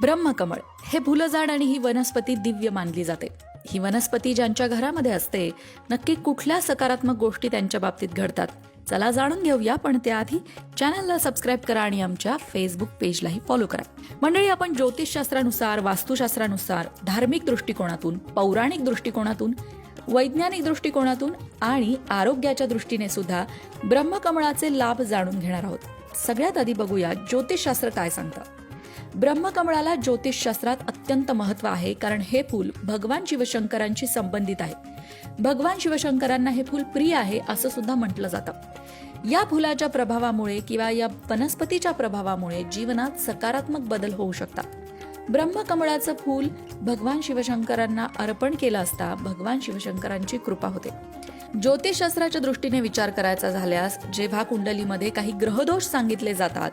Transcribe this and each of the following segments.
ब्रह्मकमळ हे फुलझाड आणि ही वनस्पती दिव्य मानली जाते. ही वनस्पती ज्यांच्या घरामध्ये असते नक्की कुठल्या सकारात्मक गोष्टी त्यांच्या बाबतीत घडतात चला जाणून घेऊया. पण त्याआधी चॅनलला सबस्क्राईब करा आणि आमच्या फेसबुक पेजलाही फॉलो करा. मंडळी, आपण ज्योतिषशास्त्रानुसार, वास्तुशास्त्रानुसार, धार्मिक दृष्टिकोनातून, पौराणिक दृष्टिकोनातून, वैज्ञानिक दृष्टिकोनातून आणि आरोग्याच्या दृष्टीने सुद्धा ब्रह्मकमळाचे लाभ जाणून घेणार आहोत. सगळ्यात आधी बघूया ज्योतिषशास्त्र काय सांगतं. ब्रह्मकमळाला ज्योतिषशास्त्रात अत्यंत महत्त्व आहे, कारण हे फूल भगवान शिवशंकरांशी संबंधित आहे. भगवान शिवशंकरांना हे फूल प्रिय आहे असं सुद्धा म्हटलं जातं. या फुलाच्या प्रभावामुळे किंवा या वनस्पतीच्या प्रभावामुळे जीवनात सकारात्मक बदल होऊ शकतात. ब्रह्मकमळाचं फूल भगवान शिवशंकरांना अर्पण केलं असता भगवान शिवशंकरांची कृपा होते. ज्योतिषशास्त्राच्या दृष्टीने विचार करायचा झाल्यास जेव्हा कुंडलीमध्ये काही ग्रहदोष सांगितले जातात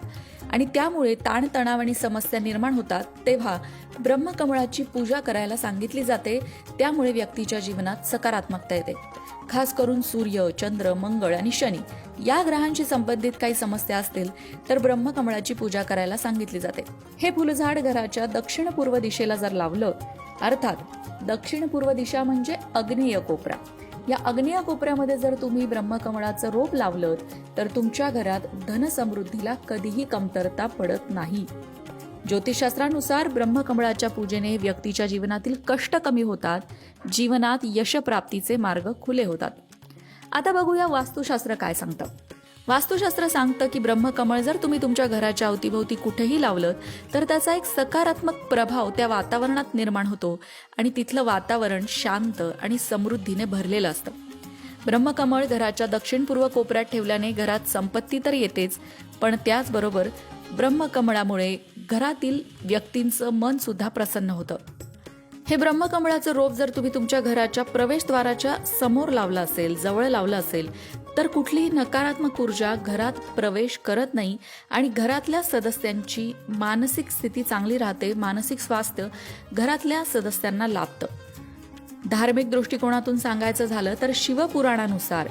आणि त्यामुळे ताणतणाव आणि समस्या निर्माण होतात तेव्हा ब्रह्मकमळाची पूजा करायला सांगितली जाते. त्यामुळे व्यक्तीच्या जीवनात सकारात्मकता येते. खास करून सूर्य, चंद्र, मंगळ आणि शनी या ग्रहांशी संबंधित काही समस्या असतील तर ब्रह्मकमळाची पूजा करायला सांगितली जाते. हे फुलझाड घराच्या दक्षिण पूर्व दिशेला जर लावलं, अर्थात दक्षिण पूर्व दिशा म्हणजे आग्नेय कोपरा, या आग्नेय कोपऱ्यामध्ये जर तुम्ही ब्रह्मकमळाचं रोप लावलं तर तुमच्या घरात धनसमृद्धीला कधीही कमतरता पडत नाही. ज्योतिषशास्त्रानुसार ब्रह्मकमळाच्या पूजेने व्यक्तीच्या जीवनातील कष्ट कमी होतात, जीवनात यशप्राप्तीचे मार्ग खुले होतात. आता बघूया वास्तुशास्त्र काय सांगतं. वास्तुशास्त्र सांगतं की ब्रह्मकमळ जर तुम्ही तुमच्या घराच्या अवतीभोवती कुठेही लावलं तर त्याचा एक सकारात्मक प्रभाव त्या वातावरणात निर्माण होतो आणि तिथलं वातावरण शांत आणि समृद्धीने भरलेलं असतं. ब्रह्मकमळ घराच्या दक्षिण पूर्व कोपऱ्यात ठेवल्याने घरात संपत्ती तर येतेच, पण त्याचबरोबर ब्रह्मकमळामुळे घरातील व्यक्तींचं मन सुद्धा प्रसन्न होतं. हे ब्रह्मकमळाचं रोप जर तुम्ही तुमच्या घराच्या प्रवेशद्वाराच्या समोर लावलं असेल, जवळ लावलं असेल तर कुठलीही नकारात्मक ऊर्जा घरात प्रवेश करत नाही आणि घरातल्या सदस्यांची मानसिक स्थिती चांगली राहते. मानसिक स्वास्थ्य घरातल्या सदस्यांना लाभतं. धार्मिक दृष्टिकोनातून सांगायचं झालं तर शिवपुराणानुसार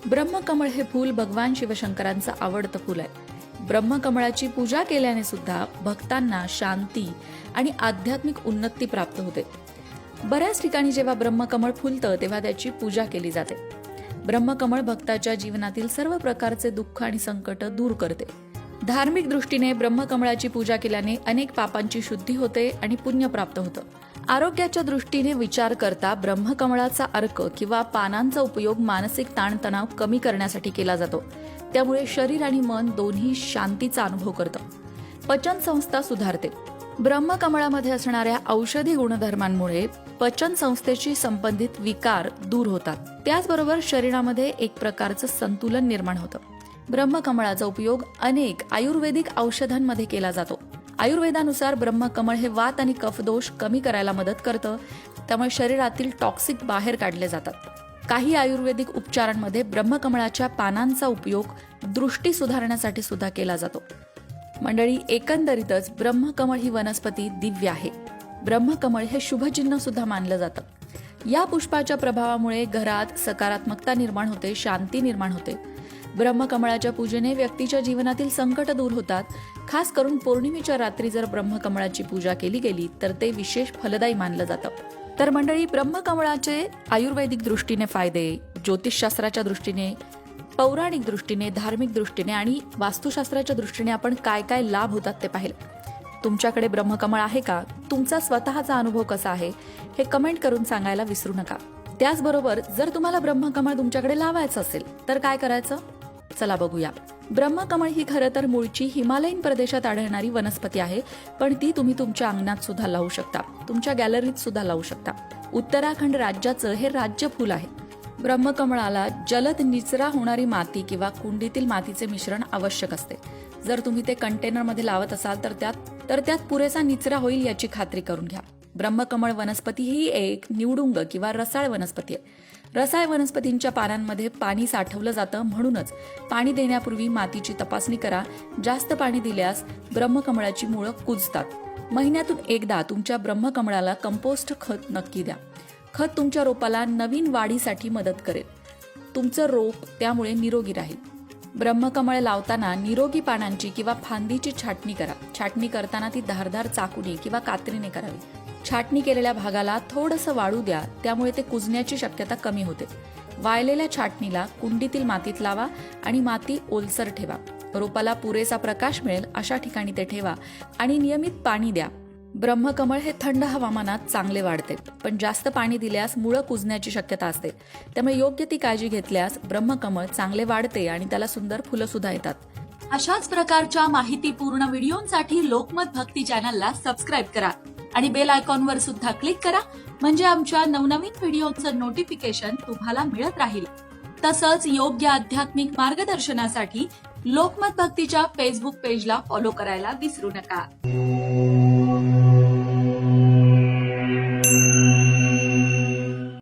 ब्रह्मकमळ हे फूल भगवान शिवशंकरांचं आवडतं फूल आहे. ब्रह्मकमळाची पूजा केल्याने सुद्धा भक्तांना शांती आणि आध्यात्मिक उन्नती प्राप्त होते. बऱ्याच ठिकाणी जेव्हा ब्रह्मकमळ फुलतं तेव्हा त्याची पूजा केली जाते. ब्रह्मकमळ भक्ताच्या जीवनातील सर्व प्रकारचे दुःख आणि संकट दूर करते. धार्मिक दृष्टीने ब्रह्मकमळाची पूजा केल्याने अनेक पापांची शुद्धी होते आणि पुण्य प्राप्त होतं. आरोग्याच्या दृष्टीने विचार करता ब्रह्मकमळाचा अर्क किंवा पानांचा उपयोग मानसिक ताणतणाव कमी करण्यासाठी केला जातो. त्यामुळे शरीर आणि मन दोन्ही शांतीचा अनुभव करतं. पचन संस्था सुधारते. ब्रह्मकमळामध्ये असणाऱ्या औषधी गुणधर्मांमुळे पचन संस्थेशी संबंधित विकार दूर होतात. त्याचबरोबर शरीरामध्ये एक प्रकारचं संतुलन निर्माण होतं. ब्रह्मकमळाचा उपयोग अनेक आयुर्वेदिक औषधांमध्ये केला जातो. आयुर्वेदानुसार ब्रह्मकमळ हे वात आणि कफदोष कमी करायला मदत करतं. त्यामुळे शरीरातील टॉक्सिक बाहेर काढले जातात. काही आयुर्वेदिक उपचारांमध्ये ब्रह्मकमळाच्या पानांचा उपयोग दृष्टी सुधारण्यासाठी सुद्धा केला जातो. मंडळी, एकंदरीतच ब्रह्मकमळ ही वनस्पती दिव्य आहे. ब्रह्मकमळ हे शुभचिन्ह सुद्धा मानलं जातं. या पुष्पाच्या प्रभावामुळे घरात सकारात्मकता निर्माण होते, शांती निर्माण होते. ब्रह्मकमळाच्या पूजेने व्यक्तीच्या जीवनातील संकट दूर होतात. खास करून पौर्णिमेच्या रात्री जर ब्रह्मकमळाची पूजा केली गेली तर ते विशेष फलदायी मानलं जातं. तर मंडळी, ब्रह्मकमळाचे आयुर्वेदिक दृष्टीने फायदे, ज्योतिषशास्त्राच्या दृष्टीने, पौराणिक दृष्टीने, धार्मिक दृष्टीने आणि वास्तुशास्त्राच्या दृष्टीने आपण काय काय लाभ होतात ते पाहिलं. तुमच्याकडे ब्रह्मकमळ आहे का? तुमचा स्वतःचा अनुभव कसा आहे हे कमेंट करून सांगायला विसरू नका. त्याचबरोबर जर तुम्हाला ब्रह्मकमळ तुमच्याकडे लावायचं असेल तर काय करायचं, चला बघूया. ब्रह्मकमळ ही खरं तर मूळची हिमालयीन प्रदेशात आढळणारी वनस्पती आहे, पण ती तुम्ही तुमच्या अंगणात सुद्धा लावू शकता, तुमच्या गॅलरीत सुद्धा लावू शकता. उत्तराखंड राज्याचं हे राज्य फूल आहे. ब्रह्मकमळाला जलद निचरा होणारी माती किंवा कुंडीतील मातीचे मिश्रण आवश्यक असते. जर तुम्ही ते कंटेनरमध्ये लावत असाल तर त्यात पुरेसा निचरा होईल याची खात्री करून घ्या. ब्रह्मकमळ वनस्पती ही एक निवडुंग किंवा रसाळ वनस्पती आहे. रसाळ वनस्पतींच्या पानांमध्ये पाणी साठवलं जातं, म्हणूनच पाणी देण्यापूर्वी मातीची तपासणी करा. जास्त पाणी दिल्यास ब्रह्मकमळाची मुळं कुजतात. महिन्यातून एकदा तुमच्या ब्रह्मकमळाला कंपोस्ट खत नक्की द्या. खत तुमच्या रोपाला नवीन वाढीसाठी मदत करेल. तुमचं रोप त्यामुळे निरोगी राहील. ब्रह्मकमळ लावताना निरोगी पानांची किंवा फांदीची छाटणी करा. छाटणी करताना ती धारदार चाकूने किंवा कात्रीने करावी. छाटणी केलेल्या भागाला थोडंसं वाळू द्या, त्यामुळे ते कुजण्याची शक्यता कमी होते. वाळलेल्या छाटणीला कुंडीतील मातीत लावा आणि माती ओलसर ठेवा. रोपाला पुरेसा प्रकाश मिळेल अशा ठिकाणी ते ठेवा आणि नियमित पाणी द्या. ब्रह्मकमळ हे थंड हवामानात चांगले वाढते, पण जास्त पाणी दिल्यास मुळं कुजण्याची शक्यता असते. त्यामुळे योग्य ती काळजी घेतल्यास ब्रह्मकमळ चांगले वाढते आणि त्याला सुंदर फुलं सुद्धा येतात. अशाच प्रकारच्या माहितीपूर्ण व्हिडिओंसाठी लोकमत भक्ती चॅनलला सबस्क्राईब करा आणि बेल आयकॉनवर सुद्धा क्लिक करा, म्हणजे आमच्या नवनवीन व्हिडिओचं नोटिफिकेशन तुम्हाला मिळत राहील. तसंच योग्य आध्यात्मिक मार्गदर्शनासाठी लोकमत भक्तीच्या फेसबुक पेजला फॉलो करायला विसरू नका.